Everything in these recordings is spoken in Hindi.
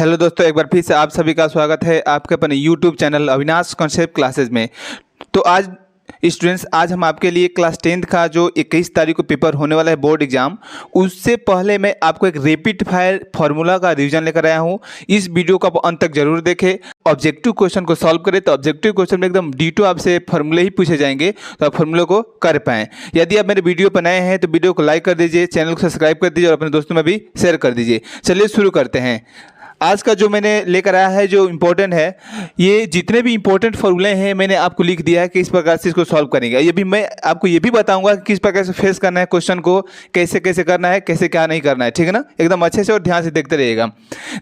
हेलो दोस्तों, एक बार फिर से आप सभी का स्वागत है आपके अपने YouTube channel Avinash concept classes में। तो आज स्टूडेंट्स, आज हम आपके लिए क्लास 10th का जो 21 तारीख को पेपर होने वाला है बोर्ड एग्जाम, उससे पहले मैं आपको एक रैपिड फायर फार्मूला का रिवीजन लेकर आया हूं। इस वीडियो को आप अंत तक जरूर देखें। ऑब्जेक्टिव क्वेश्चन को सॉल्व करें तो ऑब्जेक्टिव क्वेश्चन में एकदम डिटो आपसे फार्मूले ही पूछे जाएंगे, तो आप फार्मूले को कर पाएँ। यदि आप मेरे वीडियो पर नए हैं तो वीडियो को लाइक कर दीजिए, चैनल को सब्सक्राइब कर दीजिए और अपने दोस्तों में भी शेयर कर दीजिए। चलिए शुरू करते हैं। आज का जो मैंने लेकर आया है जो इम्पोर्टेंट है, ये जितने भी इम्पोर्टेंट फॉर्मूले हैं मैंने आपको लिख दिया है कि इस प्रकार से इसको सॉल्व करेंगे। ये भी मैं आपको ये भी बताऊंगा कि किस प्रकार से फेस करना है क्वेश्चन को, कैसे कैसे करना है, कैसे क्या नहीं करना है। ठीक है ना, एकदम अच्छे से और ध्यान से देखते रहिएगा।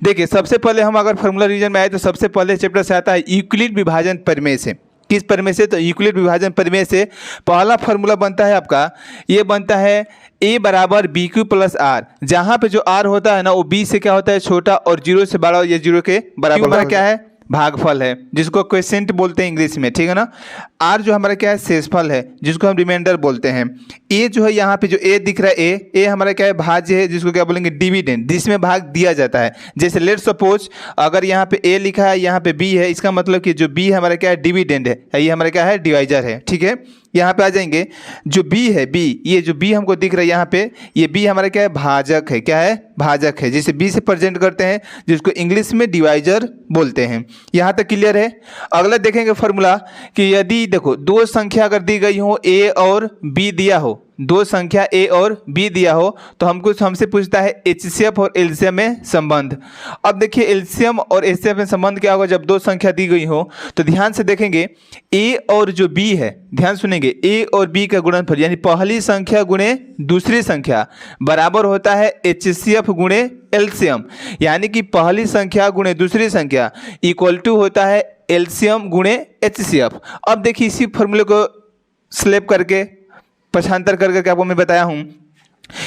देखिए, सबसे पहले हम अगर फार्मूला रिवीजन में आए तो सबसे पहले चैप्टर से आता है यूक्लिड विभाजन प्रमेय से। किस प्रमेय से? तो यूक्लिड विभाजन प्रमेय से पहला फार्मूला बनता है आपका, ये बनता है a बराबर बी क्यू प्लस आर। जहाँ पे जो r होता है ना वो b से क्या होता है छोटा और 0 से बड़ा या 0 के बराबर। हमारा क्या है? भागफल है, जिसको क्वेसेंट बोलते हैं इंग्लिश में। ठीक है ना। r जो हमारा क्या है? शेषफल है, जिसको हम रिमाइंडर बोलते हैं। a जो है, यहाँ पे जो a दिख रहा है, a हमारा क्या है? भाज्य है, जिसको क्या बोलेंगे? डिविडेंड, जिसमें भाग दिया जाता है। जैसे लेट सपोज अगर यहाँ पे a लिखा है, यहाँ पे b है, इसका मतलब कि जो b हमारा क्या है? डिविडेंड है, ये हमारा क्या है? डिवाइजर है। ठीक है, यहाँ पे आ जाएंगे। जो b है, b, ये जो b हमको दिख रहा है यहाँ पे, ये b हमारा क्या है? भाजक है। क्या है? भाजक है, जिसे b से प्रेजेंट करते हैं, जिसको इंग्लिश में डिवाइजर बोलते हैं। यहाँ तक क्लियर है। अगला देखेंगे फॉर्मूला कि यदि देखो दो संख्या अगर दी गई हो, a और b दिया हो, दो संख्या a और b दिया हो, तो हमसे पूछता है एचसीएफ और एलसीएम में संबंध। अब देखिए, एलसीएम और एचसीएफ में संबंध क्या होगा जब दो संख्या दी गई हो? तो ध्यान से देखेंगे, a और जो b है, ध्यान सुनेंगे, a और b का गुणनफल यानी पहली संख्या गुणे दूसरी संख्या बराबर होता है एचसीएफ गुणे एलसीएम। यानी कि पहली संख्या गुणे दूसरी संख्या इक्वल टू होता है एलसीएम गुणे एचसीएफ। अब देखिए, इसी फॉर्मूले को स्लैप करके पक्षांतर करके आपको मैं बताया हूं।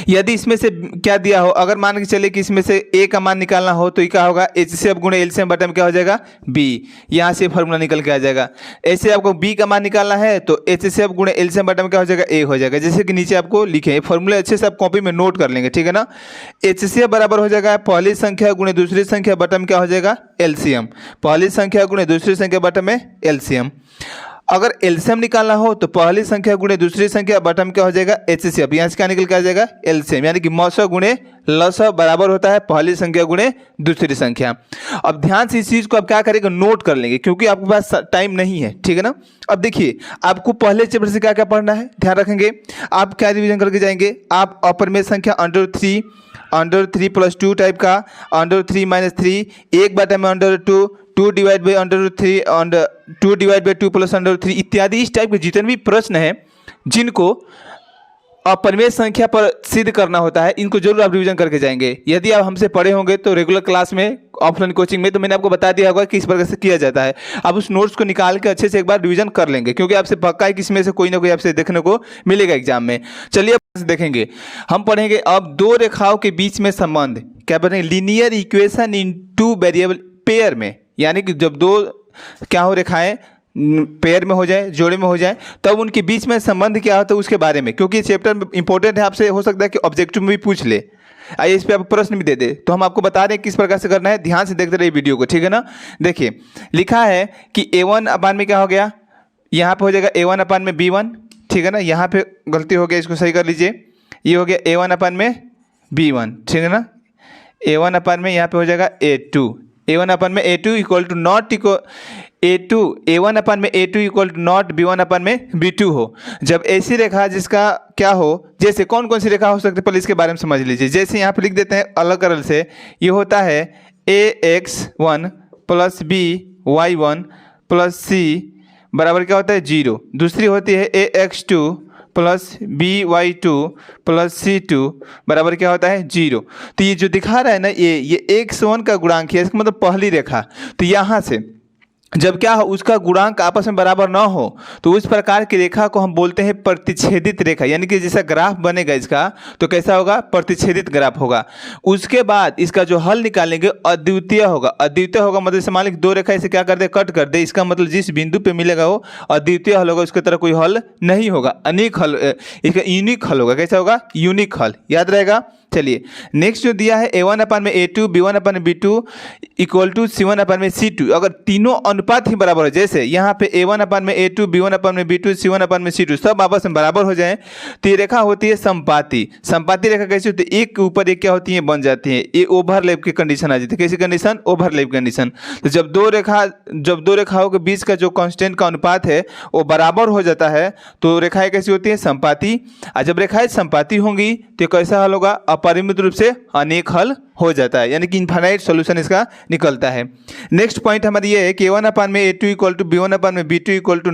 यदि इसमें से क्या दिया हो, अगर मान के चले कि इसमें से a का मान निकालना हो तो ये क्या होगा? एचसीएफ गुणे एलसीएम बटा में क्या हो जाएगा? b। यहाँ से फॉर्मूला निकल के आ जाएगा। ऐसे आपको b का मान निकालना है तो एचसीएफ गुणे एलसीएम बटा में क्या हो जाएगा? a हो जाएगा। जैसे कि नीचे आपको लिखे फॉर्मूले अच्छे से आप कॉपी में नोट कर लेंगे। ठीक है ना। एचसीएफ बराबर हो जाएगा पहली संख्या गुणे दूसरी संख्या बटा में क्या हो जाएगा? एलसीएम। पहली संख्या गुणे दूसरी संख्या बटा में एलसीएम। अगर एलसीएम निकालना हो तो पहली संख्या गुणे दूसरी संख्या बटा में क्या हो जाएगा? एचसीएफ। यहाँ से क्या निकल के आ जाएगा? एलसीएम। यानी कि मौसा गुणे लसा बराबर होता है पहली संख्या गुणे दूसरी संख्या। अब ध्यान से इस चीज को आप क्या करेंगे? नोट कर लेंगे, क्योंकि आपके पास टाइम नहीं है। ठीक है ना। अब देखिए, आपको पहले चैप्टर से क्या क्या पढ़ना है, ध्यान रखेंगे। आप क्या रिवीजन करके जाएंगे? आप अपर में संख्या अंडर 3 प्लस 2 टाइप का, अंडर 3 माइनस 3, एक बटा में under 2, 2 divide by under 3, under 2 divide by 2 plus under 3 इत्यादि इस टाइप के जितने भी प्रश्न हैं जिनको अपरिमेय संख्या पर सिद्ध करना होता है, इनको जरूर आप रिवीजन करके जाएंगे। यदि आप हमसे पढ़े होंगे तो रेगुलर क्लास में, ऑफलाइन कोचिंग में, तो मैंने आपको बता दिया होगा कि इस प्रकार से किया जाता है। आप उस नोट्स को निकाल के अच्छे से एक बार रिवीजन कर लेंगे, क्योंकि आपसे पक्का है कि इसमें से कोई ना कोई आपसे देखने को मिलेगा एग्जाम में। चलिए अब देखेंगे, हम पढ़ेंगे अब दो रेखाओं के बीच में संबंध। क्या पढ़ेंगे? Linear equation in two variable pair में। यानी कि जब दो क्या हो, रेखाएं पेयर में हो जाए, जोड़े में हो जाए, तब उनके बीच में संबंध क्या होता है उसके बारे में, क्योंकि चैप्टर इंपॉर्टेंट है। आपसे हो सकता है कि ऑब्जेक्टिव में भी पूछ ले, आइए इस पे आप प्रश्न भी दे दे, तो हम आपको बता रहे हैं किस प्रकार से करना है। ध्यान से देखते रहिए वीडियो को। ठीक है ना। देखिए, लिखा है कि a1 अपान में क्या हो गया? यहाँ पे हो जाएगा a1 अपान में b1। ठीक है ना। यहाँ पे गलती हो गया, इसको सही कर लीजिए। ये हो गया a1 अपान में b1। ठीक है ना। a1 अपान में यहाँ पे हो जाएगा a2, a1 अपन में a2 equal to not equal a2, a1 अपन में a2 equal to not b1 अपन में b2 हो। जब ऐसी रेखा जिसका क्या हो, जैसे कौन कौन सी रेखा हो सकती है पहले इसके बारे में समझ लीजिए। जैसे यहाँ पे लिख देते हैं अलग अलग से, ये होता है ax1 plus by1 plus c बराबर क्या होता है? 0। दूसरी होती है ax2 plus by2 plus c2 बराबर क्या होता है? 0। तो ये जो दिखा रहा है ना, ये x1 का गुणांक है, इसका मतलब पहली रेखा। तो यहाँ से जब क्या हो, उसका गुणांक आपस में बराबर ना हो तो उस प्रकार की रेखा को हम बोलते हैं प्रतिच्छेदित रेखा। यानी कि जैसा ग्राफ बनेगा इसका, तो कैसा होगा? प्रतिच्छेदित ग्राफ होगा। उसके बाद इसका जो हल निकालेंगे अद्वितीय होगा। अद्वितीय होगा मतलब मान लीजिए दो रेखा इसे क्या कर दे? कट कर दे। इसका मतलब जिस बिंदु पे मिलेगा वो अद्वितीय हल होगा, उसकी तरह कोई हल नहीं होगा, अनेक हल, इसका यूनिक हल होगा। कैसा होगा? यूनिक हल। याद रहेगा। चलिए नेक्स्ट जो दिया है A1/A2 B1/B2 equal to C1/C2, अगर तीनों अनुपात ही बराबर हो, जैसे यहाँ पे A1/A2 B1/B2 C1/C2 सब आपस में बराबर हो जाएं तो ये रेखा होती है समपाती। समपाती रेखा कैसी होती है, एक के ऊपर एक क्या होती है बन जाती है, ये ओवरलैप की कंडीशन आ जाती है। कैसी कंडीशन, ओवरलैप कंडीशन। तो जब दो रेखाओं के बीच का जो कांस्टेंट का अनुपात है वो बराबर हो जाता है तो रेखाएं कैसी होती है, समपाती। और जब रेखाएं समपाती होंगी तो कैसा हल होगा, अपरिमित रूप से अनेक हल हो जाता है, यानी कि इनफाइनाइट सॉल्यूशन इसका निकलता है। नेक्स्ट पॉइंट हमारी ये है कि A1/A2 equal to B1/B2 equal to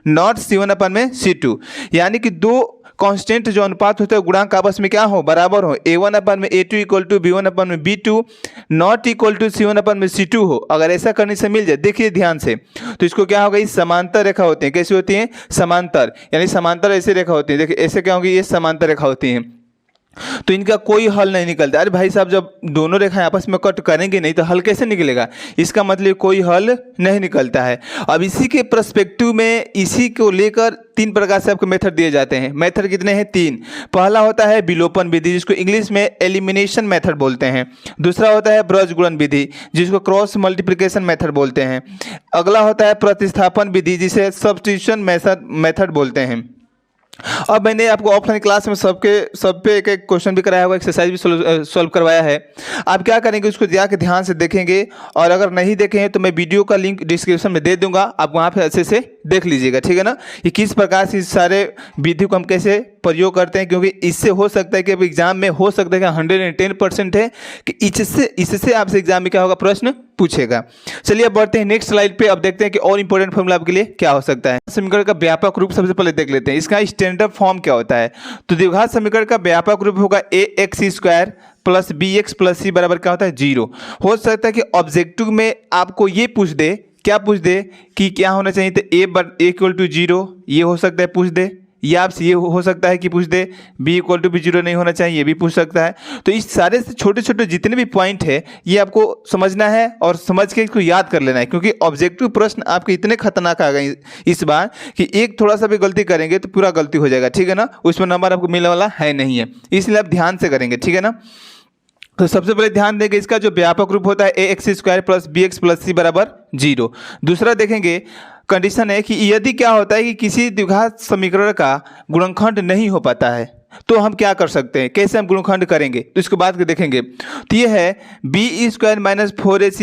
not C1/C2, यानी कि दो कांस्टेंट जो अनुपात होता है गुणांक आपस में क्या हो, बराबर हो। A1/A2 equal to B1/B2 not equal to C1/C2 हो। अगर ऐसा करने से मिल जाए, देखिए ध्यान से, तो इसको क्या होगा, ये समांतर रेखा होती है। कैसी होती है, समांतर, यानी समांतर ऐसी रेखा होती है। देखिए ऐसे क्या होगी, ये समांतर रेखा होती है, तो इनका कोई हल नहीं निकलता। अरे भाई साहब, जब दोनों रेखाएं आपस में कट करेंगे नहीं तो हल कैसे निकलेगा, इसका मतलब कोई हल नहीं निकलता है। अब इसी के पर्सपेक्टिव में इसी को लेकर तीन प्रकार से आपको मेथड दिए जाते हैं। मेथड कितने हैं, तीन। पहला होता है विलोपन विधि, जिसको इंग्लिश में एलिमिनेशन मेथड बोलते हैं। दूसरा होता है ब्रजगुणन विधि, जिसको क्रॉस मल्टीप्लिकेशन मेथड बोलते हैं। अगला होता है प्रतिस्थापन विधि, जिसे सब्स्टिट्यूशन मेथड बोलते हैं। अब मैंने आपको ऑफलाइन क्लास में सब पे एक एक क्वेश्चन भी कराया होगा, एक्सरसाइज भी सॉल्व करवाया है। आप क्या करेंगे, उसको जाके ध्यान से देखेंगे, और अगर नहीं देखे हैं तो मैं वीडियो का लिंक डिस्क्रिप्शन में दे दूंगा, आप वहाँ पे अच्छे से देख लीजिएगा, ठीक है ना। ये किस प्रकार से इस सारे विधि को हम कैसे प्रयोग करते हैं, क्योंकि इससे हो सकता है कि अब एग्जाम में हो सकता है कि 110% है कि इससे आपसे एग्जाम में क्या होगा, प्रश्न पूछेगा। चलिए अब बढ़ते हैं नेक्स्ट स्लाइड पे। अब देखते हैं कि और इंपॉर्टेंट फॉर्मूला आपके लिए क्या हो सकता है। समीकरण का व्यापक रूप सबसे पहले देख लेते हैं, इसका स्टैंडर्ड फॉर्म क्या होता है। तो द्विघात समीकरण का व्यापक रूप होगा ax² plus bx plus c बराबर क्या होता है, 0। हो सकता है कि ऑब्जेक्टिव में आपको ये पूछ दे, क्या पूछ दे कि क्या होना चाहिए, तो a इक्वल टू 0 ये हो सकता है पूछ दे, या आपसे ये हो सकता है कि पूछ दे b इक्वल टू भी 0 नहीं होना चाहिए, ये भी पूछ सकता है। तो इस सारे से छोटे छोटे जितने भी पॉइंट है ये आपको समझना है और समझ के इसको याद कर लेना है, क्योंकि ऑब्जेक्टिव प्रश्न आपके इतने खतरनाक आ गए इस बार कि एक थोड़ा सा भी गलती करेंगे तो पूरा गलती हो जाएगा, ठीक है ना। उसमें नंबर आपको मिलने वाला है नहीं है, इसलिए आप ध्यान से करेंगे, ठीक है ना। तो सबसे पहले ध्यान देंगे, इसका जो व्यापक रूप होता है ax² plus bx plus c बराबर 0। दूसरा देखेंगे, कंडीशन है कि यदि क्या होता है कि किसी द्विघात समीकरण का गुणनखंड नहीं हो पाता है तो हम क्या कर सकते हैं, कैसे हम गुणनखंड करेंगे, तो इसको बाद में देखेंगे। तो ये है b² minus 4ac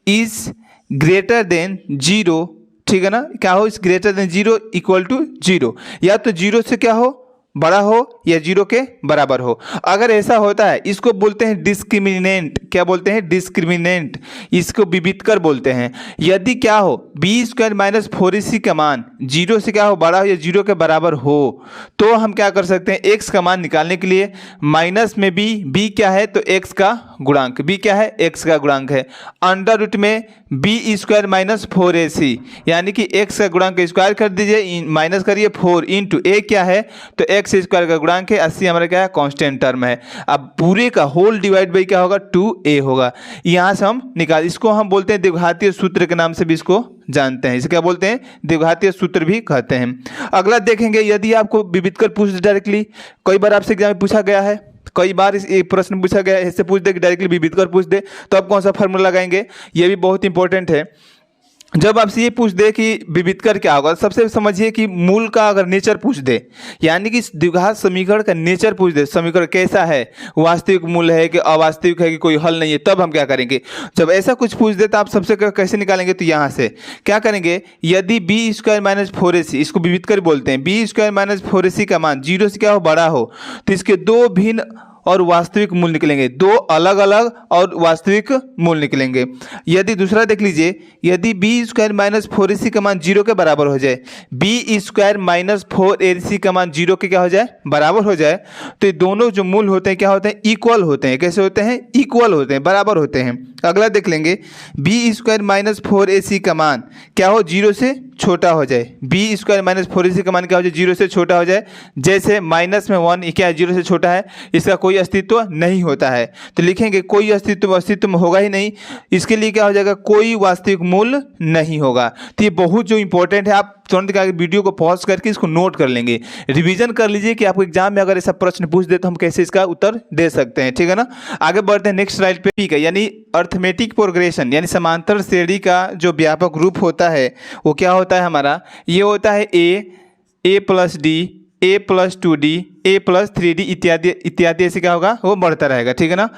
is greater than 0, ठीक है ना। क्या हो, इस ग्रेटर देन 0 इक्वल टू 0, या तो 0 से क्या हो, बड़ा हो, या 0 के बराबर हो। अगर ऐसा होता है इसको बोलते हैं डिस्क्रिमिनेंट। क्या बोलते हैं, डिस्क्रिमिनेंट, इसको विविधकर बोलते हैं। यदि क्या हो b² माइनस 4ac का मान 0 से क्या हो, बड़ा हो या 0 के बराबर हो, तो हम क्या कर सकते हैं, x का मान निकालने के लिए माइनस में b क्या है, तो x का गुणांक, b क्या है, x का गुणांक है, अंडर रूट में b² माइनस 4ac, यानी कि x का गुणांक स्क्वायर कर दीजिए, माइनस करिए 4 इंटू a क्या है, तो x² का गुणांक है 80, हमारा क्या है, कांस्टेंट टर्म है। अब पूरे का होल डिवाइड बाई क्या होगा, 2a होगा। यहाँ से हम निकाल, इसको हम बोलते हैं द्विघातीय सूत्र के नाम से भी इसको जानते हैं, इसे क्या बोलते हैं, द्विघातीय सूत्र भी कहते हैं। अगला देखेंगे, यदि आपको विविधकर पूछ दे डायरेक्टली, कई बार आपसे एग्जाम में पूछा गया है, कई बार एक प्रश्न पूछा गया है, इससे पूछ दे कि डायरेक्टली विविधकर पूछ दे, तो आप कौन सा फार्मूला लगाएंगे, ये भी बहुत इंपॉर्टेंट है। जब आपसे ये पूछ दे कि विविधकर क्या होगा, सबसे समझिए कि मूल का अगर नेचर पूछ दे, यानी कि द्विघात समीकरण का नेचर पूछ दे, समीकरण कैसा है, वास्तविक मूल है कि अवास्तविक है कि कोई हल नहीं है, तब हम क्या करेंगे। जब ऐसा कुछ पूछ दे तो आप सबसे कैसे निकालेंगे, तो यहाँ से क्या करेंगे, यदि b² माइनस 4ac, इसको विविधकर बोलते हैं, b² माइनस 4ac का मान 0 से क्या हो, बड़ा हो, तो इसके दो भिन्न और वास्तविक मूल निकलेंगे, दो अलग अलग और वास्तविक मूल निकलेंगे। यदि दूसरा देख लीजिए, यदि b² माइनस 4ac का मान 0 के बराबर हो जाए, b² माइनस 4ac का मान 0 के क्या हो जाए, बराबर हो जाए, तो ये दोनों जो मूल होते हैं क्या होते हैं, इक्वल होते हैं। कैसे होते हैं, इक्वल होते हैं, बराबर होते हैं। अगला देख लेंगे बी स्क्वायर माइनस 4ac का मान क्या हो, 0 से छोटा हो जाए। बी स्क्वायर माइनस 4ac का मान क्या हो जाए, 0 से छोटा हो जाए। जैसे माइनस में 1 क्या है, 0 से छोटा है, इसका कोई अस्तित्व नहीं होता है। तो लिखेंगे कोई अस्तित्व में होगा ही नहीं, इसके लिए क्या हो जाएगा, कोई वास्तविक मूल्य नहीं होगा। तो ये बहुत जो इंपॉर्टेंट है, आप तुरंत वीडियो को पॉज करके इसको नोट कर लेंगे, रिवीजन कर लीजिए कि आपको एग्जाम में अगर ऐसा प्रश्न पूछ दे तो हम कैसे इसका उत्तर दे सकते हैं, ठीक है ना। आगे बढ़ते हैं नेक्स्ट स्लाइड पे। ठीक है, यानी अर्थमेटिक प्रोग्रेशन यानी समांतर श्रेणी का जो व्यापक रूप होता है वो क्या होता है हमारा, ये होता है a plus D, a plus 2d, a plus 3d इत्यादि इत्यादि, ऐसे क्या होगा, वो बढ़ता रहेगा, ठीक है ना।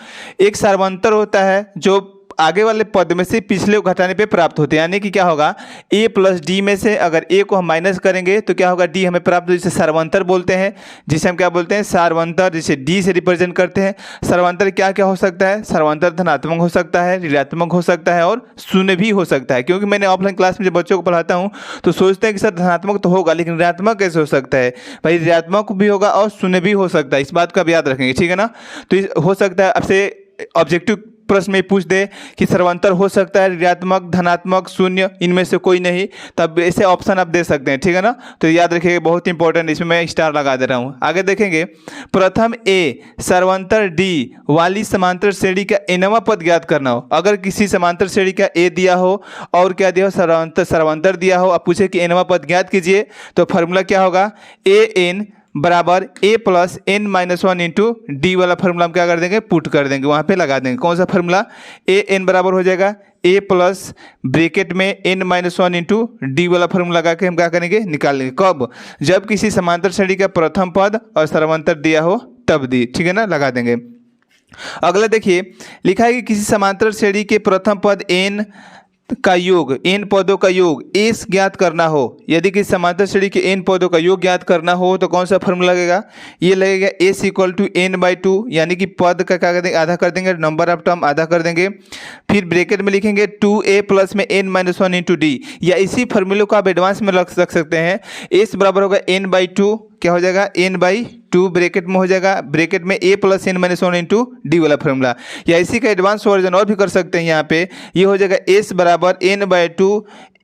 एक सार्वंतर होता है जो आगे वाले पद में से पिछले को घटाने पे प्राप्त होते हैं, यानी कि क्या होगा, a प्लस डी में से अगर a को हम माइनस करेंगे तो क्या होगा, d हमें प्राप्त हो, जिसे सार्वंतर बोलते हैं, जिसे हम क्या बोलते हैं, सार्वंतर, जिसे d से रिप्रेजेंट करते हैं। सार्वंतर क्या क्या हो सकता है, सार्वंतर धनात्मक हो सकता है, ऋणात्मक हो सकता है और शून्य भी हो सकता है। क्योंकि मैंने ऑफलाइन क्लास में जब बच्चों को पढ़ाता हूँ तो सोचते हैं कि सर धनात्मक तो होगा लेकिन ऋणात्मक कैसे हो सकता है, भाई ऋणात्मक भी होगा और शून्य भी हो सकता है, इस बात को आप याद रखेंगे, ठीक है ना। तो हो सकता है आपसे ऑब्जेक्टिव प्रश्न में पूछ दे कि सर्वांतर हो सकता है ऋणात्मक, धनात्मक, शून्य, इनमें से कोई नहीं, तब ऐसे ऑप्शन आप दे सकते हैं, ठीक है ना। तो याद रखिएगा, बहुत इंपॉर्टेंट, इसमें मैं स्टार लगा दे रहा हूँ। आगे देखेंगे, प्रथम ए सर्वांतर डी वाली समांतर श्रेणी का एनवां पद ज्ञात करना हो। अगर किसी समांतर श्रेणी का ए दिया हो और क्या दिया हो, सर्वांतर दिया हो, आप पूछे कि एनवां पद ज्ञात कीजिए, तो फॉर्मूला क्या होगा, ए एन बराबर a plus n minus 1 into d वाला फॉर्मूला हम क्या कर देंगे, पुट कर देंगे, वहाँ पे लगा देंगे। कौन सा फॉर्मूला, ए एन बराबर हो जाएगा a प्लस ब्रैकेट में n माइनस 1 इंटू डी वाला फॉर्मूला लगा के हम क्या करेंगे, निकाल लेंगे। कब, जब किसी समांतर श्रेणी का प्रथम पद और सर्वांतर दिया हो तब दी, ठीक है ना, लगा देंगे। अगला देखिए, लिखा है कि किसी समांतर श्रेणी के प्रथम पद n का योग, n पदों का योग s ज्ञात करना हो। यदि किसी समांतर श्रेणी के n पदों का योग ज्ञात करना हो तो कौन सा फॉर्मूला लगेगा, ये लगेगा s equal to n by 2, यानी कि पद का क्या कर देंगे, आधा कर देंगे, नंबर ऑफ टर्म आधा कर देंगे, फिर ब्रैकेट में लिखेंगे 2a प्लस में n माइनस 1 इंटू डी, या इसी फॉर्मूले को आप एडवांस में रख सकते हैं। s बराबर होगा n बाई 2, क्या हो जाएगा, n बाई 2 ब्रैकेट में हो जाएगा, ब्रैकेट में a plus n minus 1 into d वाला फॉर्मूला, या इसी का एडवांस वर्जन और भी कर सकते हैं। यहाँ पे ये हो जाएगा s बराबर n बाई 2,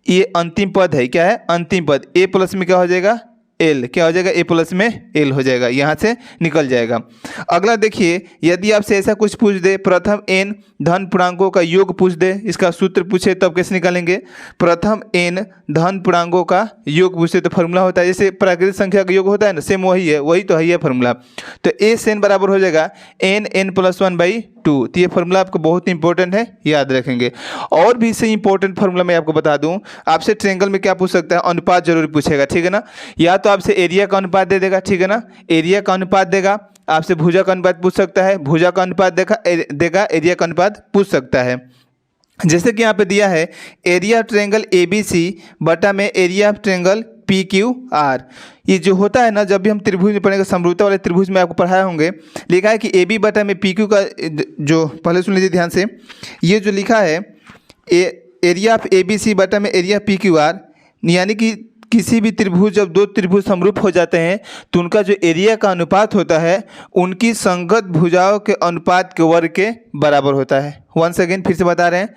ये अंतिम पद है, क्या है, अंतिम पद, a प्लस में क्या हो जाएगा, एल, क्या हो जाएगा, a प्लस में एल हो जाएगा, यहाँ से निकल जाएगा। अगला देखिए, यदि आपसे ऐसा कुछ पूछ दे, प्रथम n धन पूर्णांकों का योग पूछ दे, इसका सूत्र पूछे तब कैसे निकालेंगे, प्रथम n धन पूर्णांकों का योग पूछे तो फॉर्मूला होता है, जैसे प्राकृतिक संख्या का योग होता है ना, सेम वही है, वही तो है ये फॉर्मूला। तो a से n बराबर हो जाएगा n प्लस 1 बाई 2। तो ये फॉर्मूला आपको बहुत इंपॉर्टेंट है, याद रखेंगे। और भी इससे इंपॉर्टेंट फॉर्मूला मैं आपको बता दूं, आपसे ट्रायंगल में क्या पूछ सकता है, अनुपात जरूर पूछेगा, ठीक है ना। या तो आपसे एरिया का अनुपात दे देगा, ठीक है ना, एरिया का अनुपात देगा, आपसे भुजा का अनुपात पूछ सकता है, भुजा का अनुपात देगा, एरिया का अनुपात पूछ सकता है। जैसे कि यहाँ पे दिया है एरिया ऑफ ट्रायंगल ABC बटा में एरिया ऑफ ट्रायंगल PQR। ये जो होता है ना, जब भी हम त्रिभुज में पढ़ेंगे, समरूपता वाले त्रिभुज में आपको पढ़ाए होंगे, लिखा है कि AB बटा में PQ का, जो पहले सुन लीजिए ध्यान से, ये जो लिखा है एरिया ऑफ ABC बटा में एरिया PQR, यानी कि किसी भी त्रिभुज, जब दो त्रिभुज समरूप हो जाते हैं तो उनका जो एरिया का अनुपात होता है उनकी संगत भुजाओं के अनुपात के वर्ग के बराबर होता है। वंस अगेन फिर से बता रहे हैं,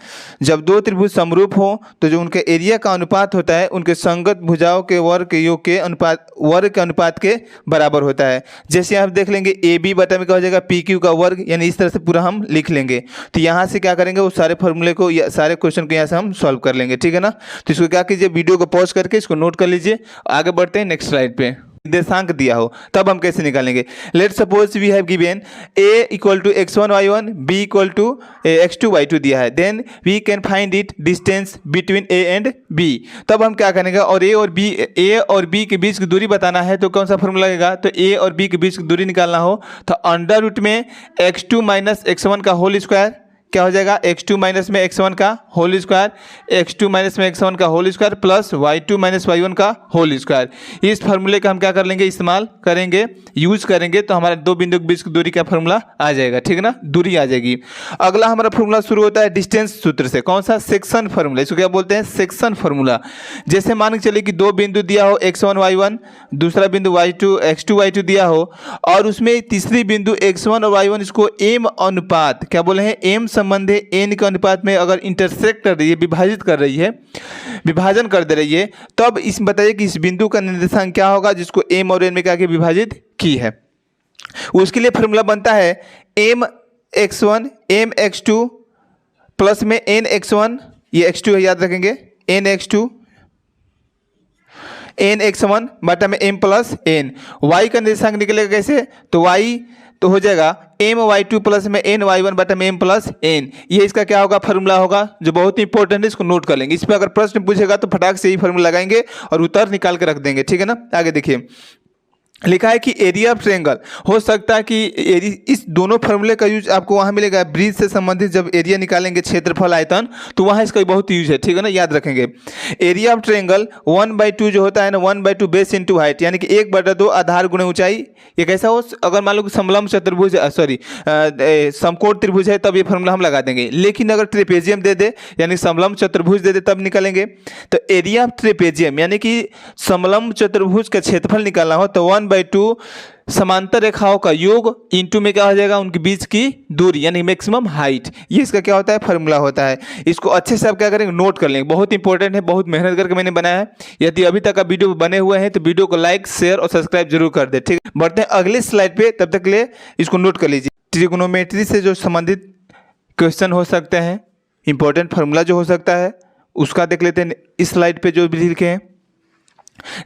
जब दो त्रिभुज समरूप हो तो जो उनके एरिया का अनुपात होता है उनके संगत भुजाओं के वर्ग के योग के अनुपात के बराबर होता है। जैसे आप देख लेंगे AB बटा में क्या हो जाएगा, PQ का वर्ग, यानी इस तरह से पूरा हम लिख लेंगे। तो यहाँ से क्या करेंगे, वो सारे फॉर्मूले को या सारे क्वेश्चन को यहाँ से हम सॉल्व कर लेंगे, ठीक है ना। तो इसको क्या कीजिए, वीडियो को पॉज करके इसको नोट कर लीजिए। आगे बढ़ते हैं नेक्स्ट स्लाइड पे। निर्देशांक दिया हो तब हम कैसे निकालेंगे, let suppose we have given a equal to x1 y1, b equal to x2 y2 दिया है, then we can find it distance between a and b। तब हम क्या करेंगे, और a और b के बीच की दूरी बताना है, तो कौन सा फॉर्मूला लगेगा, तो a और b के बीच की दूरी निकालना हो तो अंडर रूट में x2 माइनस x1 का होल स्क्वायर, क्या हो जाएगा, x2 माइनस में x1 का होल स्क्वायर, x2 माइनस में x1 का whole square plus y2 minus y1 का होल स्क्वायर। इस फार्मूले का हम क्या कर लेंगे, इस्तेमाल करेंगे, यूज करेंगे, तो हमारे दो बिंदु के बीच की दूरी का फार्मूला आ जाएगा, ठीक है ना, दूरी आ जाएगी। अगला हमारा फार्मूला शुरू होता है डिस्टेंस सूत्र से, कौन सा, सेक्शन फार्मूला, इसको क्या बोलते हैं, सेक्शन फार्मूला। जैसे मान के चलिए कि दो बिंदु दिया हो x1 y1, दूसरा बिंदु x2 y2 दिया हो, और उसमें तीसरी बिंदु x1 और y1 इसको m अनुपात, क्या बोले हैं, m संबंध है एन के अनुपात में अगर इंटरसेक्ट कर रही है, विभाजित कर रही है, विभाजन कर दे रही है, तब इस बताइए कि इस बिंदु का निर्देशांक क्या होगा जिसको m और n में क्या के विभाजित की है। उसके लिए फॉर्मूला बनता है mx1 mx2 प्लस में nx1, ये x2 है याद रखेंगे, nx2 nx1 बटा में m प्लस n। y का निर्देशांक निकलेगा कैसे, तो y तो हो जाएगा my2 प्लस में ny1 बटा में m प्लस n। ये इसका क्या होगा, फार्मूला होगा, जो बहुत ही इंपॉर्टेंट है, इसको नोट कर लेंगे। इस पर अगर प्रश्न पूछेगा तो फटाक से ही फार्मूला लगाएंगे और उत्तर निकाल के रख देंगे, ठीक है ना। आगे देखिए, लिखा है कि एरिया ऑफ ट्रायंगल, हो सकता है कि इस दोनों फार्मूले का यूज आपको वहाँ मिलेगा ब्रिज से संबंधित, जब एरिया निकालेंगे क्षेत्रफल आयतन, तो वहाँ इसका बहुत यूज है, ठीक है ना, याद रखेंगे। एरिया ऑफ ट्रायंगल 1/2 जो होता है ना, 1/2 बेस इंटू हाइट, यानी कि 1/2 आधार गुणे ऊंचाई। ये कैसा हो, अगर मान लो कि समलंब चतुर्भुज समकोण त्रिभुज है तब ये फार्मूला हम लगा देंगे, लेकिन अगर ट्रेपेजियम दे दे यानी समलंब चतुर्भुज दे दे तब निकालेंगे। तो एरिया ऑफ ट्रेपेजियम यानी कि समलंब चतुर्भुज का क्षेत्रफल निकालना हो तो 1/2 समांतर रेखाओं का योग इंटू में क्या हो जाएगा, उनके बीच की दूरी यानी मैक्सिमम हाइट। ये इसका क्या होता है, फार्मूला होता है। इसको अच्छे से आप क्या करेंगे, नोट कर लेंगे, बहुत इंपॉर्टेंट है, बहुत मेहनत करके मैंने बनाया है। यदि अभी तक आप वीडियो बने हुए हैं तो वीडियो को लाइक शेयर और सब्सक्राइब जरूर कर दे, ठीक है। बढ़ते हैं अगले स्लाइड पे, तब तक के लिए इसको नोट कर लीजिए। ट्रिग्नोमेट्री से जो संबंधित क्वेश्चन हो सकते हैं, इंपॉर्टेंट फार्मूला जो हो सकता है, उसका देख लेते हैं। इस स्लाइड पे जो भी लिखे हैं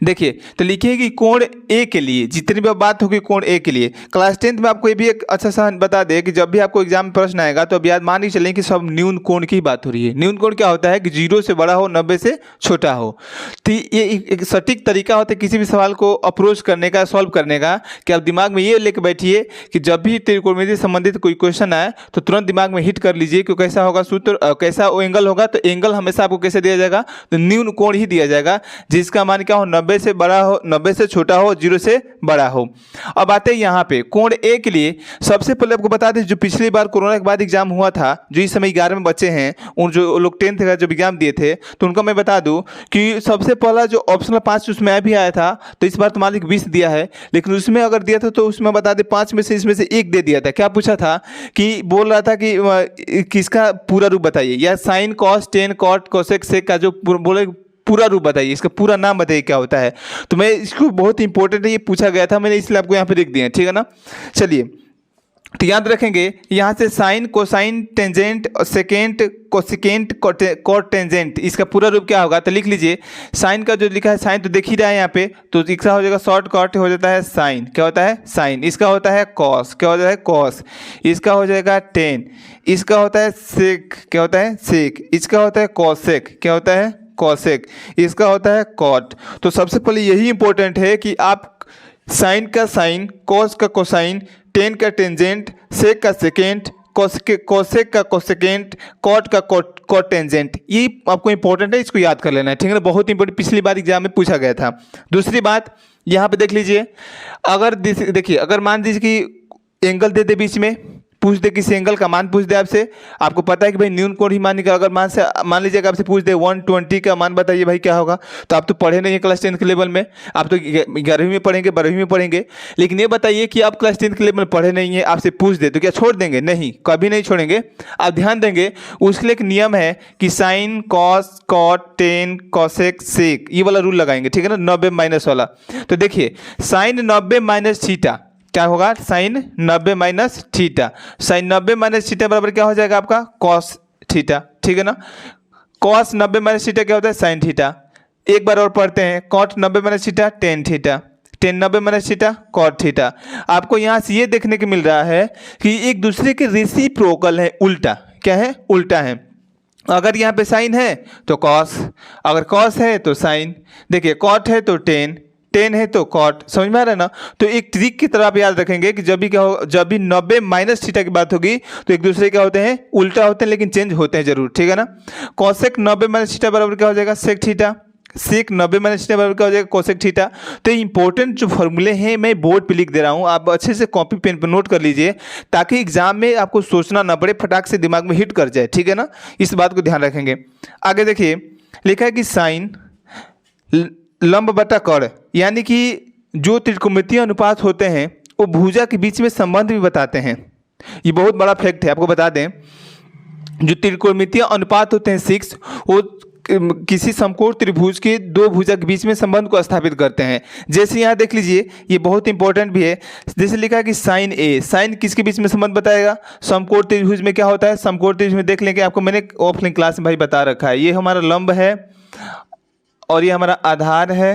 देखिए, तो लिखिए कि कोण ए के लिए, जितनी भी बात होगी कोण ए के लिए, क्लास 10th में आपको ये भी एक अच्छा सा बता दे कि जब भी आपको एग्जाम में प्रश्न आएगा तो अब याद मान के चलें कि सब न्यून कोण की बात हो रही है। न्यून कोण क्या होता है कि 0 से बड़ा हो, 90 से छोटा हो। तो ये एक सटीक तरीका होता है किसी भी सवाल को अप्रोच करने का, सॉल्व करने का, कि आप दिमाग में ये लेके बैठिए कि जब भी त्रिकोणमिति से संबंधित कोई क्वेश्चन आए तो तुरंत दिमाग में हिट कर लीजिए कि कैसा होगा सूत्र, कैसा वो एंगल होगा। तो एंगल हमेशा आपको कैसे दिया जाएगा, तो न्यून कोण ही दिया जाएगा, जिसका मान क्या हो, 90 से बड़ा हो, 90 से छोटा हो, 0 से बड़ा हो। अब आते हैं यहाँ पे कोण ए के लिए। सबसे पहले आपको बता दें, जो पिछली बार कोरोना के बाद एग्जाम हुआ था, जो इस समय 11 में बच्चे हैं, उन जो लोग 10th का जब एग्जाम दिए थे, तो उनका मैं बता दूं कि सबसे पहला जो ऑप्शनल 5 उसमें भी आया था, तो इस बार तो मालिक 20 दिया है, लेकिन उसमें अगर दिया था तो उसमें बता दें 5 में से इसमें से 1 दे दिया था। क्या पूछा था कि बोल रहा था कि किसका पूरा रूप बताइए, या sine cos tan cot cosec sec का जो बोले पूरा रूप बताइए, इसका पूरा नाम बताइए क्या होता है। तो मैं इसको बहुत इंपॉर्टेंट है, ये पूछा गया था, मैंने इसलिए आपको यहाँ पे लिख दिया, ठीक है ना। चलिए, तो याद रखेंगे यहाँ से साइन कोसाइन टेंजेंट और सेकेंट कोसिकेंट कॉट टेंजेंट, इसका पूरा रूप क्या होगा, तो लिख लीजिए। साइन का जो लिखा है, साइन तो देख ही रहा है यहाँ पे, तो इसका हो जाएगा शॉर्ट कट हो जाता है साइन, क्या होता है साइन। इसका होता है कॉस, क्या होता है कॉस। इसका हो जाएगा टेन, इसका होता है सेक, क्या होता है सेक। इसका होता है कॉसेक, क्या होता है कॉसेक। इसका होता है कॉट। तो सबसे पहले यही इंपॉर्टेंट है कि आप साइन का साइन, कॉस का कोसाइन, टेन का टेंजेंट, सेक का सेकेंट, कोसेक का कोसेकेंट, कॉट का कॉट टेंजेंट, ये आपको इंपॉर्टेंट है, इसको याद कर लेना है, ठीक है ना। बहुत इंपॉर्टेंट, पिछली बार एग्जाम में पूछा गया था। दूसरी बात यहाँ पे देख लीजिए, अगर देखिए, अगर मान दीजिए कि एंगल दे दे बीच में, पूछ दे किसी एंगल का मान पूछ दे आपसे, आपको पता है कि भाई न्यून कोण ही मान निकाल, अगर मान लीजिएगा आपसे पूछ दे 120 का मान बताइए भाई क्या होगा, तो आप तो पढ़े नहीं है क्लास 10 के लेवल में, आप तो 11वीं में पढ़ेंगे, 12वीं में पढ़ेंगे। लेकिन ये बताइए कि आप क्लास 10 के लेवल में पढ़े नहीं है, आपसे पूछ दे तो क्या छोड़ देंगे, नहीं, कभी नहीं छोड़ेंगे। आप ध्यान देंगे, उसके लिए एक नियम है कि sine cos cot tan cosec sec, ये वाला रूल लगाएंगे, ठीक है ना, 90 माइनस वाला। तो देखिए, साइन 90 माइनस थीटा क्या होगा, sine 90 minus theta. Sine 90 minus theta बराबर क्या हो जाएगा आपका कॉस थीटा, ठीक है ना। कॉस 90 माइनस थीटा क्या होता है साइन थीटा। एक बार और पढ़ते हैं, cot 90 minus theta tan theta, tan 90 minus theta cot theta. आपको यहाँ से ये देखने को मिल रहा है कि एक दूसरे के रेसिप्रोकल है, उल्टा, क्या है उल्टा है। अगर यहाँ पे साइन है तो कॉस, अगर कॉस है तो साइन। देखिए, कॉट है तो टेन, टेन है तो कॉट, समझ में आ रहा है ना। तो एक ट्रिक की तरह आप याद रखेंगे कि जब भी क्या हो, जब भी 90 माइनस थीटा की बात होगी तो एक दूसरे क्या होते हैं, उल्टा होते हैं, लेकिन चेंज होते हैं जरूर, ठीक है ना। कॉसेक 90 माइनस थीटा बराबर क्या हो जाएगा सेक थीटा, सेक 90 माइनस थीटा बराबर क्या हो जाएगा कोसेक थीटा। तो इंपॉर्टेंट जो फॉर्मूले हैं मैं बोर्ड पे लिख दे रहा हूँ, आप अच्छे से कॉपी पेन पे नोट कर लीजिए, ताकि एग्जाम में आपको सोचना ना पड़े, फटाक से दिमाग में हिट कर जाए, ठीक है ना। इस बात को ध्यान रखेंगे। आगे देखिए, लिखा है कि साइन लंब बटा कर्ण, यानी कि जो त्रिकोणमितीय अनुपात होते हैं वो भुजा के बीच में संबंध भी बताते हैं। ये बहुत बड़ा फैक्ट है, आपको बता दें। जो त्रिकोणमितीय अनुपात होते हैं 6, वो किसी समकोण त्रिभुज के दो भुजा के बीच में संबंध को स्थापित करते हैं। जैसे यहाँ देख लीजिए, ये बहुत इंपॉर्टेंट भी है। जैसे लिखा है कि साइन ए, साइन किसके बीच में संबंध बताएगा? समकोण त्रिभुज में क्या होता है? समकोण त्रिभुज में देख लेंगे, आपको मैंने ऑफलाइन क्लास में भाई बता रखा है। ये हमारा लंब है और ये हमारा आधार है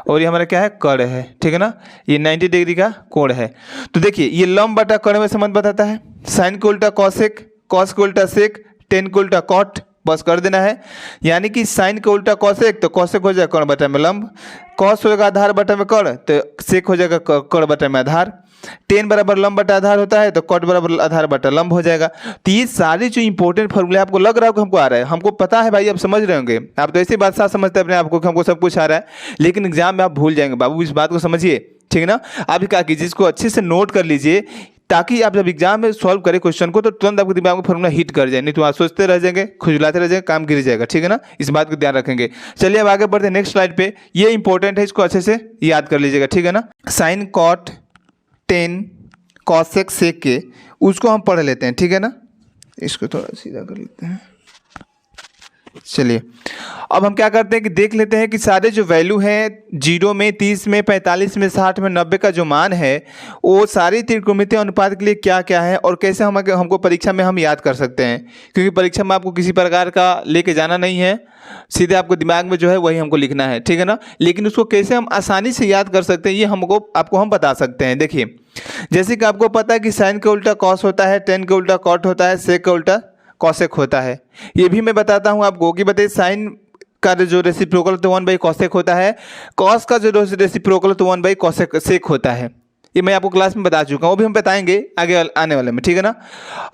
और ये हमारा क्या है? कर्ण है, ठीक है ना। ये 90 डिग्री का कोण है। तो देखिए, ये लंब बटा कर्ण में संबंध बताता है। साइन को उल्टा कॉसेक, कॉस को उल्टा सेक, टेन को उल्टा कॉट, बस कर देना है। यानी कि साइन को उल्टा कॉसेक तो कॉसेक हो जाएगा कर्ण बटा में लंब, कॉस हो जाएगा आधार बटा में कर्ण तो सेक हो जाएगा कर्ण बटा में आधार, टेन बराबर लंब बटा आधार होता है तो कॉट बराबर आधार बटा लंब हो जाएगा। तो ये सारे जो इंपॉर्टेंट फॉर्मूले आपको लग रहा है कि हमको आ रहा है, हमको पता है भाई, आप समझ रहे होंगे। आप तो ऐसी बात साथ समझते हैं अपने आपको कि हमको सब कुछ आ रहा है, लेकिन एग्जाम में आप भूल जाएंगे बाबू, इस बात को समझिए, ठीक है ना। आप क्या कीजिए, इसको अच्छे से नोट कर लीजिए, ताकि आप जब एग्जाम में सॉल्व करें क्वेश्चन को तो तुरंत आपके दिमाग में फॉर्मूला हिट कर जाए, नहीं तो आप सोचते रह जाएंगे, खुजलाते रह जाएंगे, काम गिर जाएगा, ठीक है ना। इस बात को ध्यान रखेंगे। चलिए अब आगे बढ़ते हैं नेक्स्ट स्लाइड पे। ये इंपॉर्टेंट है, इसको अच्छे से याद कर लीजिएगा, ठीक है ना। Sine cot tan cosec sec के उसको हम पढ़ लेते हैं, ठीक है ना। इसको थोड़ा सीधा कर लेते हैं। चलिए अब हम क्या करते हैं कि देख लेते हैं कि सारे जो वैल्यू हैं 0 में, 30 में, 45 में, 60 में, 90 का जो मान है वो सारी त्रिकोणमितीय अनुपात के लिए क्या क्या है और कैसे हमको परीक्षा में हम याद कर सकते हैं। क्योंकि परीक्षा में आपको किसी प्रकार का लेके जाना नहीं है, सीधे आपको दिमाग में जो है वही हमको लिखना है, ठीक है ना। लेकिन उसको कैसे हम आसानी से याद कर सकते हैं ये आपको हम बता सकते हैं। देखिए, जैसे कि आपको पता है कि साइन का उल्टा कॉस होता है, टेन का उल्टा कॉट होता है, सेक का उल्टा कॉसेक होता है। ये भी मैं बताता हूँ आपको कि बताइए, साइन का जो रेसिप्रोकल तो 1/कॉसेक होता है, कॉस का जो रेसिप्रोकल तो 1/कॉसेक सेक होता है। ये मैं आपको क्लास में बता चुका हूँ, वो भी हम बताएंगे आगे आने वाले में, ठीक है ना।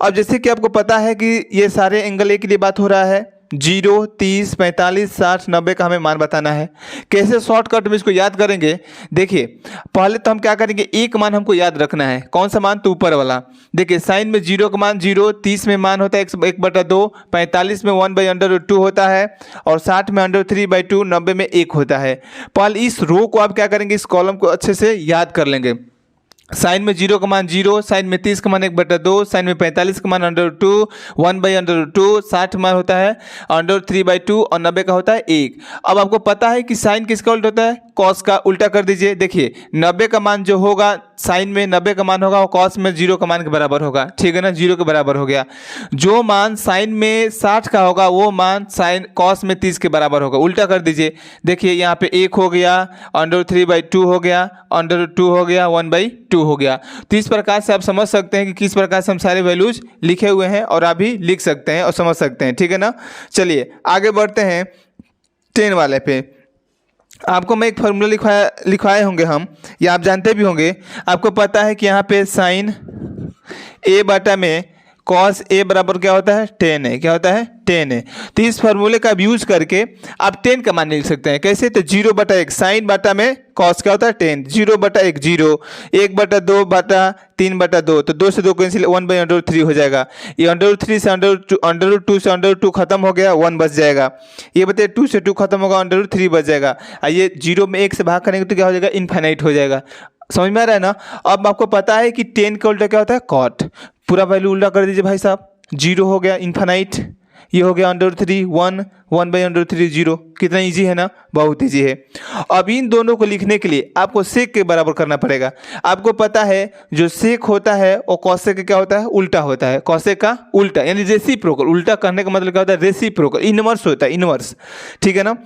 अब जैसे कि आपको पता है कि ये सारे एंगल ए के लिए बात हो रहा है, 0, 30, 45, 60, 90 का हमें मान बताना है। कैसे शॉर्टकट में इसको याद करेंगे? देखिए, पहले तो हम क्या करेंगे, एक मान हमको याद रखना है। कौन सा मान? तो ऊपर वाला। देखिए, साइन में 0 का मान 0, 30 में मान होता है 1/2, 45 में 1/√2 होता है और 60 में √3/2, 90 में 1 होता है। पहले इस रो को आप क्या करेंगे, इस कॉलम को अच्छे से याद कर लेंगे। साइन में 0 का मान 0, साइन में 30 का मान 1/2, साइन में 45 का मान √2, 1/√2, 60 मान होता है √3/2 और 90 का होता है 1। अब आपको पता है कि साइन किसका उल्टा होता है? कॉस का। उल्टा कर दीजिए। देखिए, 90 का मान जो होगा साइन में 90 का मान होगा वो कॉस में 0 का मान के बराबर होगा, ठीक है ना। 0 के बराबर हो गया। जो मान साइन में 60 का होगा वो मान साइन कॉस में 30 के बराबर होगा। उल्टा कर दीजिए। देखिए, यहाँ पे 1 हो गया, √3/2 हो गया, √2 हो गया, 1/2 हो गया। तो इस प्रकार से आप समझ सकते हैं कि किस प्रकार से हम सारे वैल्यूज लिखे हुए हैं और आप भी लिख सकते हैं और समझ सकते हैं, ठीक है ना। चलिए आगे बढ़ते हैं 10 वाले पे। आपको मैं एक फार्मूला लिखवाए होंगे हम, या आप जानते भी होंगे। आपको पता है कि यहाँ पे साइन ए बटा में कॉस ए बराबर क्या होता है? 10 है। क्या होता है? 10 है। तो इस फार्मूले का यूज करके आप 10 का मान लिख सकते हैं। कैसे? तो 0/1 साइन बटा में कॉस क्या होता है? 10, 0/1 0, 1/2 बटा 3/2, तो 2 से 2 कैंसिल, 1/√3 हो जाएगा। ये √3 से √2 से √2 खत्म हो गया, 1 बच जाएगा। ये बताइए 2 से 2 खत्म होगा, √3 बच जाएगा। ये 0 में 1 से भाग करेंगे तो क्या हो जाएगा? इनफाइनाइट हो जाएगा। समझ में आ रहा है ना। अब आपको पता है कि 10 का उल्टा क्या होता है? कॉट। पूरा वैल्यू उल्टा कर दीजिए भाई साहब। 0 हो गया इनफाइनाइट, ये हो गया √3 1, 1/√3 0। कितना इजी है ना, बहुत इजी है। अब इन दोनों को लिखने के लिए आपको सेक के बराबर करना पड़ेगा। आपको पता है जो सेक होता है वो कॉसेक का क्या होता है? उल्टा होता है। कॉसेक का उल्टा यानी रेसिप्रोकल। उल्टा करने का मतलब क्या होता है? रेसिप्रोकल, इनवर्स होता है, इनवर्स, ठीक है ना।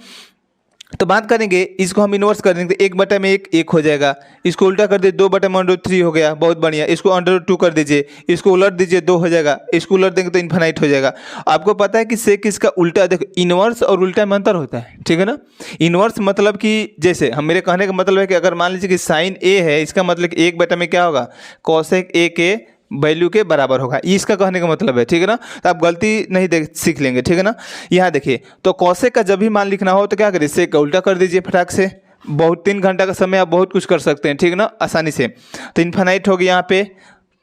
तो बात करेंगे, इसको हम इन्वर्स कर देंगे, 1/1 1 हो जाएगा। इसको उल्टा कर दीजिए, 2/√3 हो गया, बहुत बढ़िया। इसको √2 कर दीजिए, इसको उलट दीजिए, 2 हो जाएगा। इसको उलट देंगे तो इनफाइनाइट हो जाएगा। आपको पता है कि सेक इसका उल्टा, देखो इन्वर्स और उल्टा में अंतर होता है, ठीक है ना। इन्वर्स मतलब कि जैसे हम, मेरे कहने का मतलब है कि अगर मान लीजिए कि साइन ए है, इसका मतलब 1 में क्या होगा? कॉसेक ए के वैल्यू के बराबर होगा। ये इसका कहने का मतलब है, ठीक है ना। तो आप गलती नहीं सीख लेंगे, ठीक है ना। यहाँ देखिए, तो कॉसेक का जब भी मान लिखना हो तो क्या करिए? सेक का उल्टा कर दीजिए फटाक से। बहुत 3 घंटा का समय आप बहुत कुछ कर सकते हैं, ठीक है ना, आसानी से। तो इनफाइनाइट हो गया, यहाँ पे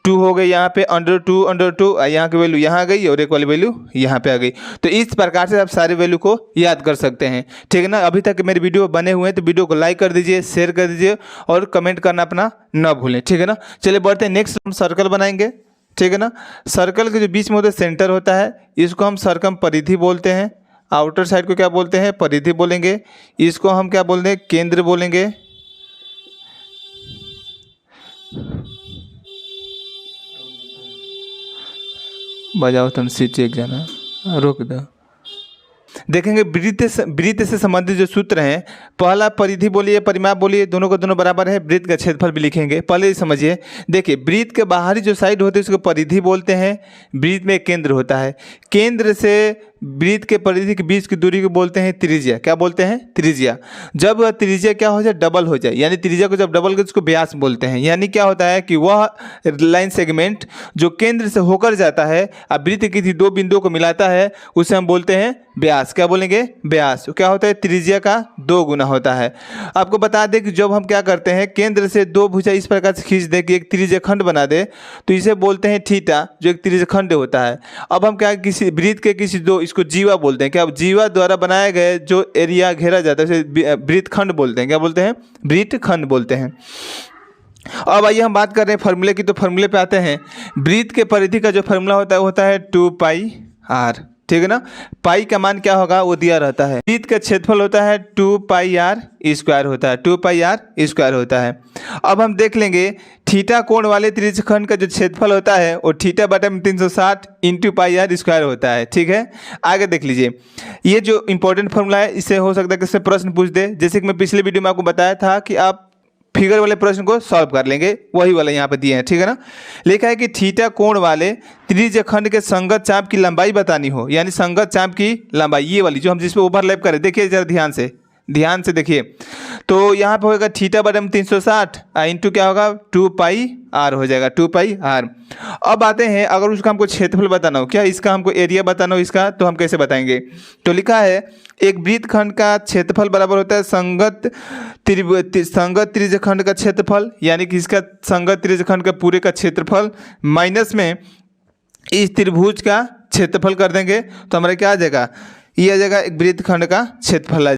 2 हो गए, यहाँ पे √2 यहाँ की वैल्यू यहाँ आ गई और एक वाली वैल्यू यहाँ पे आ गई। तो इस प्रकार से आप सारे वैल्यू को याद कर सकते हैं, ठीक है ना। अभी तक मेरे वीडियो बने हुए हैं तो वीडियो को लाइक कर दीजिए, शेयर कर दीजिए और कमेंट करना अपना न भूलें, ठीक है ना। चलिए बढ़ते हैं नेक्स्ट, हम सर्कल बनाएंगे, ठीक है ना। सर्कल के जो बीच में होता है सेंटर होता है, इसको हम सर्कम परिधि बोलते हैं। आउटर साइड को क्या बोलते हैं? परिधि बोलेंगे। इसको हम क्या बोलते हैं? केंद्र बोलेंगे। बजाओ तुम सीट एक जाना, रोक दो। देखेंगे वृत्त से संबंधित जो सूत्र हैं, पहला परिधि बोलिए परिमाप बोलिए, दोनों को दोनों बराबर है। वृत्त का क्षेत्रफल भी लिखेंगे। पहले समझिए, देखिए वृत्त के बाहरी जो साइड होती है उसको परिधि बोलते हैं। वृत्त में एक केंद्र होता है, केंद्र से वृत्त के परिधि के बीच की दूरी को बोलते हैं त्रिज्या। क्या बोलते हैं? त्रिज्या। जब त्रिज्या क्या हो जाए? डबल हो जाए, यानी त्रिज्या को जब डबल कर उसको व्यास बोलते हैं। यानी क्या होता है कि वह लाइन सेगमेंट जो केंद्र से होकर जाता है और वृत्त की किसी दो बिंदुओं को मिलाता है उसे हम बोलते हैं व्यास। क्या बोलेंगे? व्यास। तो क्या होता है? त्रिज्या का 2 गुना होता है। आपको बता दें कि जब हम क्या करते हैं, केंद्र से दो भुजा इस प्रकार से खींच दें कि एक त्रिज्यखंड बना दे, तो इसे बोलते हैं थीटा, जो एक त्रिज्यखंड होता है। अब हम क्या, किसी वृत्त के किसी दो, इसको जीवा बोलते हैं। क्या? जीवा द्वारा बनाए गए जो एरिया घेरा जाता है उसे वृत्तखंड बोलते हैं। क्या बोलते हैं? वृत्तखंड बोलते हैं। अब आइए हम बात कर रहे हैं फार्मूले की, तो फार्मूले पे आते हैं। वृत्त के परिधि का जो फार्मूला होता है वो होता है 2πr। ठीक है ना। पाई का मान क्या होगा? वो दिया रहता है। वृत्त का क्षेत्रफल होता है 2πr² होता है, 2πr² होता है। अब हम देख लेंगे थीटा कोण वाले त्रिज्यखंड का जो क्षेत्रफल होता है वो थीटा बटा 360 इंटू πr² होता है। ठीक है, आगे देख लीजिए। ये जो इंपॉर्टेंट फार्मूला है, इससे हो सकता है कि इससे प्रश्न पूछ दे। जैसे कि मैं पिछले वीडियो में आपको बताया था कि आप फिगर वाले प्रश्न को सॉल्व कर लेंगे, वही वाला यहाँ पे दिए हैं। ठीक है ना। लिखा है कि थीटा कोण वाले त्रिज्यखंड के संगत चाप की लंबाई बतानी हो, यानी संगत चाप की लंबाई ये वाली जो हम जिस पे ओवरलैप करें। देखिए जरा ध्यान से देखिए। तो यहाँ पे होगा थीटा बटा 360 इंटू क्या होगा? 2πr हो जाएगा, 2πr। अब आते हैं, अगर उसका हमको क्षेत्रफल बताना हो, क्या इसका हमको एरिया बताना हो इसका, तो हम कैसे बताएंगे? तो लिखा है एक वृत्तखंड का क्षेत्रफल बराबर होता है संगत त्रिज्यखंड का क्षेत्रफल, यानी कि इसका संगत त्रिज्यखंड का पूरे का क्षेत्रफल माइनस में इस त्रिभुज का क्षेत्रफल कर देंगे, तो हमारा क्या आ जाएगा? ये आ जाएगा एक वृत्तखंड का क्षेत्रफल।